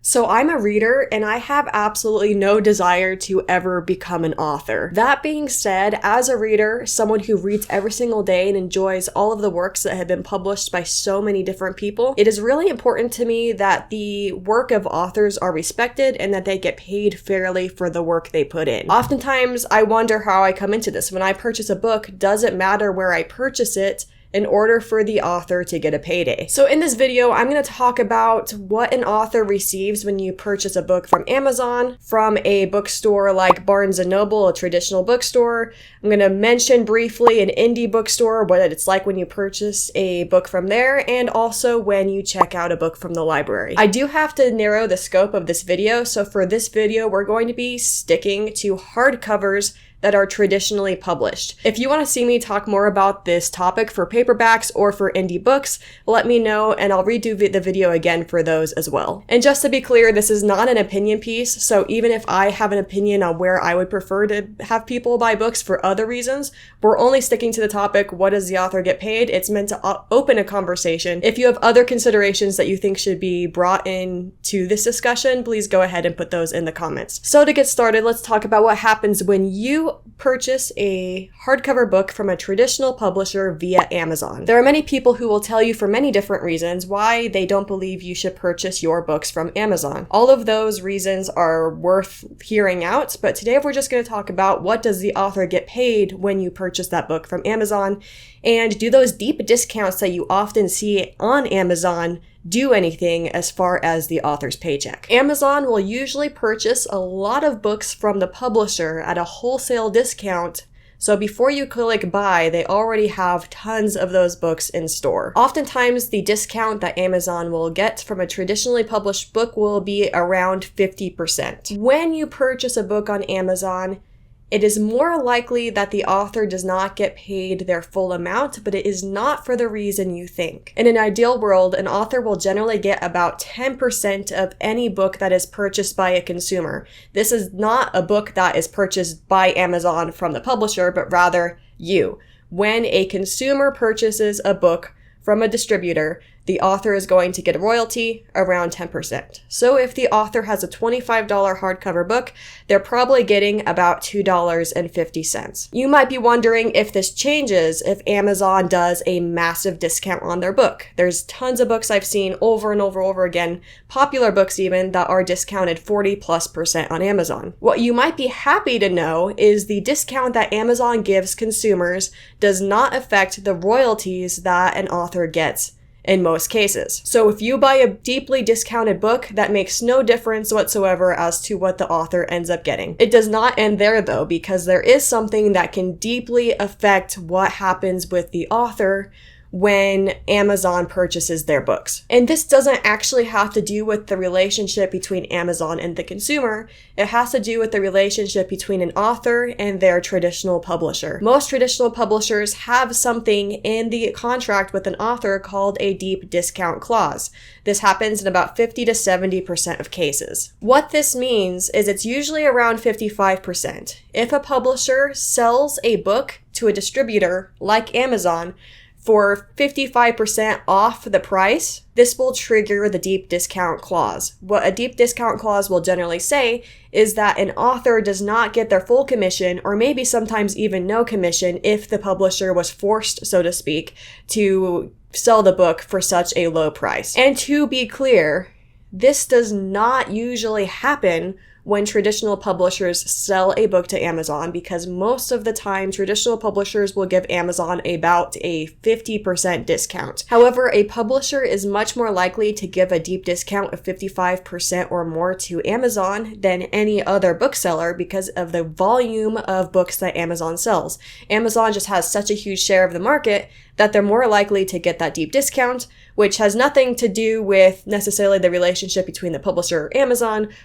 So I'm a reader and I have absolutely no desire to ever become an author. That being said, as a reader, someone who reads every single day and enjoys all of the works that have been published by so many different people, it is really important to me that the work of authors are respected and that they get paid fairly for the work they put in. Oftentimes, I wonder how I come into this. When I purchase a book, does it matter where I purchase it in order for the author to get a payday? So in this video, I'm going to talk about what an author receives when you purchase a book from Amazon, from a bookstore like Barnes & Noble, a traditional bookstore. I'm going to mention briefly an indie bookstore, what it's like when you purchase a book from there, and also when you check out a book from the library. I do have to narrow the scope of this video, so for this video, we're going to be sticking to hardcovers that are traditionally published. If you want to see me talk more about this topic for paperbacks or for indie books, let me know and I'll redo the video again for those as well. And just to be clear, this is not an opinion piece, so even if I have an opinion on where I would prefer to have people buy books for other reasons, we're only sticking to the topic, what does the author get paid? It's meant to open a conversation. If you have other considerations that you think should be brought into this discussion, please go ahead and put those in the comments. So to get started, let's talk about what happens when you purchase a hardcover book from a traditional publisher via Amazon. There are many people who will tell you for many different reasons why they don't believe you should purchase your books from Amazon. All of those reasons are worth hearing out, but today we're just going to talk about what does the author get paid when you purchase that book from Amazon, and do those deep discounts that you often see on Amazon do anything as far as the author's paycheck. Amazon will usually purchase a lot of books from the publisher at a wholesale discount, so before you click buy, they already have tons of those books in store. Oftentimes, the discount that Amazon will get from a traditionally published book will be around 50%. When you purchase a book on Amazon, it is more likely that the author does not get paid their full amount, but it is not for the reason you think. In an ideal world, an author will generally get about 10% of any book that is purchased by a consumer. This is not a book that is purchased by Amazon from the publisher, but rather you. When a consumer purchases a book from a distributor, the author is going to get a royalty around 10%. So if the author has a $25 hardcover book, they're probably getting about $2.50. You might be wondering if this changes if Amazon does a massive discount on their book. There's tons of books I've seen over and over again, popular books even, that are discounted 40+% on Amazon. What you might be happy to know is the discount that Amazon gives consumers does not affect the royalties that an author gets in most cases. So if you buy a deeply discounted book, that makes no difference whatsoever as to what the author ends up getting. It does not end there though, because there is something that can deeply affect what happens with the author when Amazon purchases their books. And this doesn't actually have to do with the relationship between Amazon and the consumer. It has to do with the relationship between an author and their traditional publisher. Most traditional publishers have something in the contract with an author called a deep discount clause. This happens in about 50 to 70% of cases. What this means is it's usually around 55%. If a publisher sells a book to a distributor like Amazon for 55% off the price, this will trigger the deep discount clause. What a deep discount clause will generally say is that an author does not get their full commission, or maybe sometimes even no commission, if the publisher was forced, so to speak, to sell the book for such a low price. And to be clear, this does not usually happen when traditional publishers sell a book to Amazon, because most of the time traditional publishers will give Amazon about a 50% discount. However, a publisher is much more likely to give a deep discount of 55% or more to Amazon than any other bookseller because of the volume of books that Amazon sells. Amazon just has such a huge share of the market that they're more likely to get that deep discount, which has nothing to do with necessarily the relationship between the publisher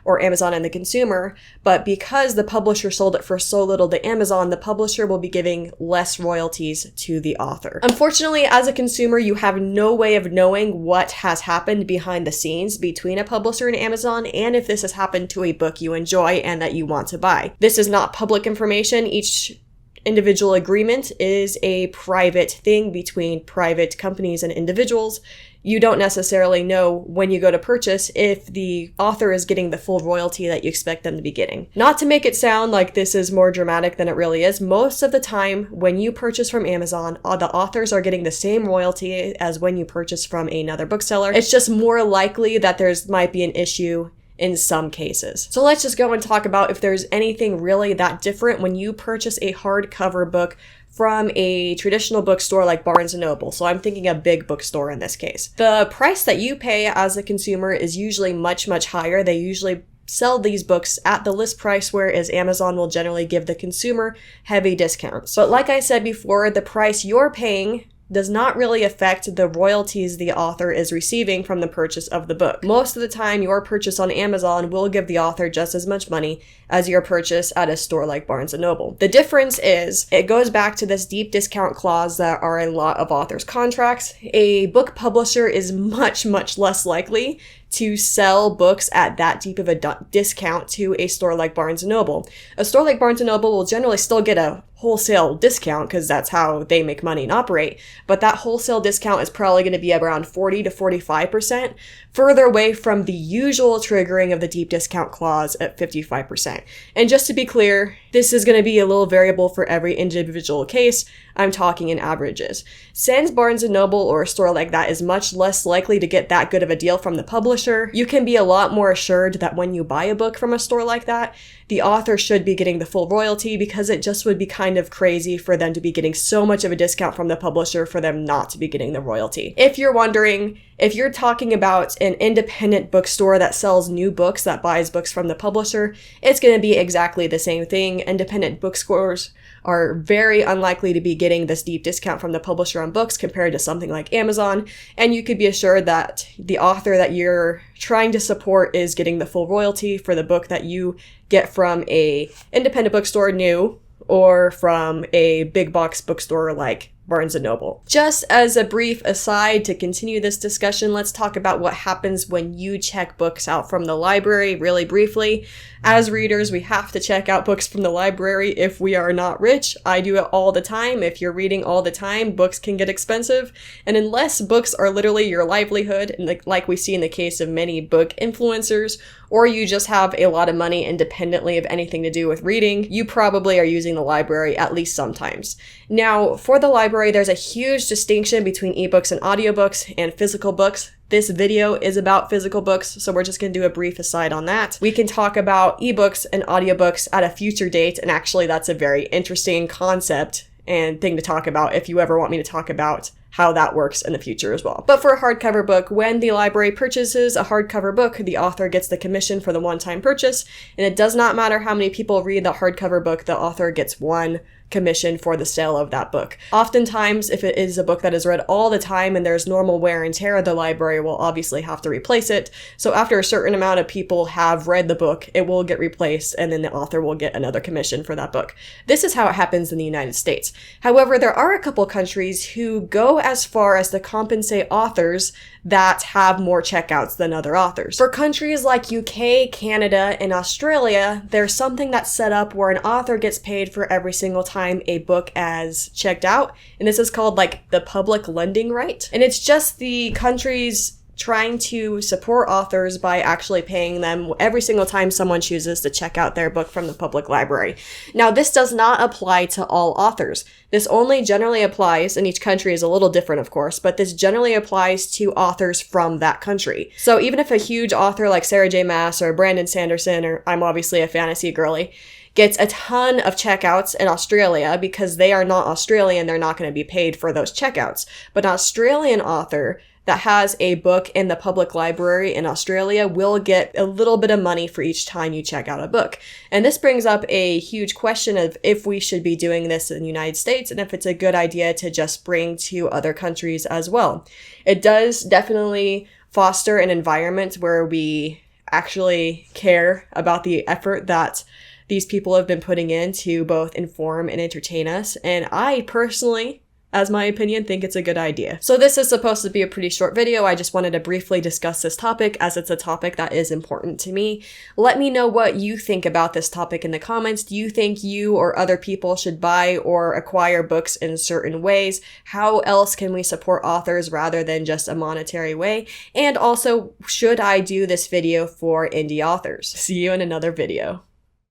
or Amazon and the consumer, but because the publisher sold it for so little to Amazon, the publisher will be giving less royalties to the author. Unfortunately, as a consumer, you have no way of knowing what has happened behind the scenes between a publisher and Amazon, and if this has happened to a book you enjoy and that you want to buy. This is not public information. Each individual agreement is a private thing between private companies and individuals. you don't necessarily know when you go to purchase if the author is getting the full royalty that you expect them to be getting. Not to make it sound like this is more dramatic than it really is, most of the time when you purchase from Amazon, the authors are getting the same royalty as when you purchase from another bookseller. It's just more likely that might be an issue in some cases. So let's just go and talk about if there's anything really that different when you purchase a hardcover book from a traditional bookstore like Barnes & Noble. So I'm thinking a big bookstore in this case. The price that you pay as a consumer is usually much, much higher. They usually sell these books at the list price, whereas Amazon will generally give the consumer heavy discounts. But like I said before, the price you're paying does not really affect the royalties the author is receiving from the purchase of the book. Most of the time, your purchase on Amazon will give the author just as much money as your purchase at a store like Barnes & Noble. The difference is, it goes back to this deep discount clause that are in a lot of authors' contracts. A book publisher is much, much less likely to sell books at that deep of a discount to a store like Barnes & Noble. A store like Barnes & Noble will generally still get a wholesale discount because that's how they make money and operate, but that wholesale discount is probably going to be around 40 to 45%, further away from the usual triggering of the deep discount clause at 55%. And just to be clear, this is going to be a little variable for every individual case. I'm talking in averages. Since Barnes & Noble or a store like that is much less likely to get that good of a deal from the publisher, you can be a lot more assured that when you buy a book from a store like that, the author should be getting the full royalty, because it just would be kind of crazy for them to be getting so much of a discount from the publisher for them not to be getting the royalty. If you're wondering, if you're talking about an independent bookstore that sells new books, that buys books from the publisher, it's going to be exactly the same thing. Independent bookstores are very unlikely to be getting this deep discount from the publisher on books compared to something like Amazon, and you could be assured that the author that you're trying to support is getting the full royalty for the book that you get from a independent bookstore new or from a big box bookstore like Barnes & Noble. Just as a brief aside to continue this discussion, let's talk about what happens when you check books out from the library really briefly. As readers, we have to check out books from the library if we are not rich. I do it all the time. If you're reading all the time, books can get expensive. And unless books are literally your livelihood, and like we see in the case of many book influencers, or you just have a lot of money independently of anything to do with reading, you probably are using the library at least sometimes. Now, for the library, there's a huge distinction between ebooks and audiobooks and physical books. This video is about physical books, so we're just going to do a brief aside on that. We can talk about ebooks and audiobooks at a future date, and actually that's a very interesting concept and thing to talk about if you ever want me to talk about how that works in the future as well. But for a hardcover book, when the library purchases a hardcover book, the author gets the commission for the one-time purchase, and it does not matter how many people read the hardcover book, the author gets one commission for the sale of that book. Oftentimes, if it is a book that is read all the time and there's normal wear and tear, the library will obviously have to replace it. So after a certain amount of people have read the book, it will get replaced, and then the author will get another commission for that book. This is how it happens in the United States. However, there are a couple countries who go as far as to compensate authors that have more checkouts than other authors. For countries like UK, Canada, and Australia, there's something that's set up where an author gets paid for every single time a book is checked out, and this is called like the public lending right. And it's just the countries trying to support authors by actually paying them every single time someone chooses to check out their book from the public library. Now, this does not apply to all authors. This only generally applies, and each country is a little different, of course, but this generally applies to authors from that country. So even if a huge author like Sarah J. Maas or Brandon Sanderson, or I'm obviously a fantasy girly, gets a ton of checkouts in Australia because they are not Australian, they're not going to be paid for those checkouts. But an Australian author that has a book in the public library in Australia will get a little bit of money for each time you check out a book. And this brings up a huge question of if we should be doing this in the United States and if it's a good idea to just bring to other countries as well. It does definitely foster an environment where we actually care about the effort that these people have been putting in to both inform and entertain us. And I personally as my opinion, think it's a good idea. So this is supposed to be a pretty short video. I just wanted to briefly discuss this topic as it's a topic that is important to me. Let me know what you think about this topic in the comments. Do you think you or other people should buy or acquire books in certain ways? How else can we support authors rather than just a monetary way? And also, should I do this video for indie authors? See you in another video.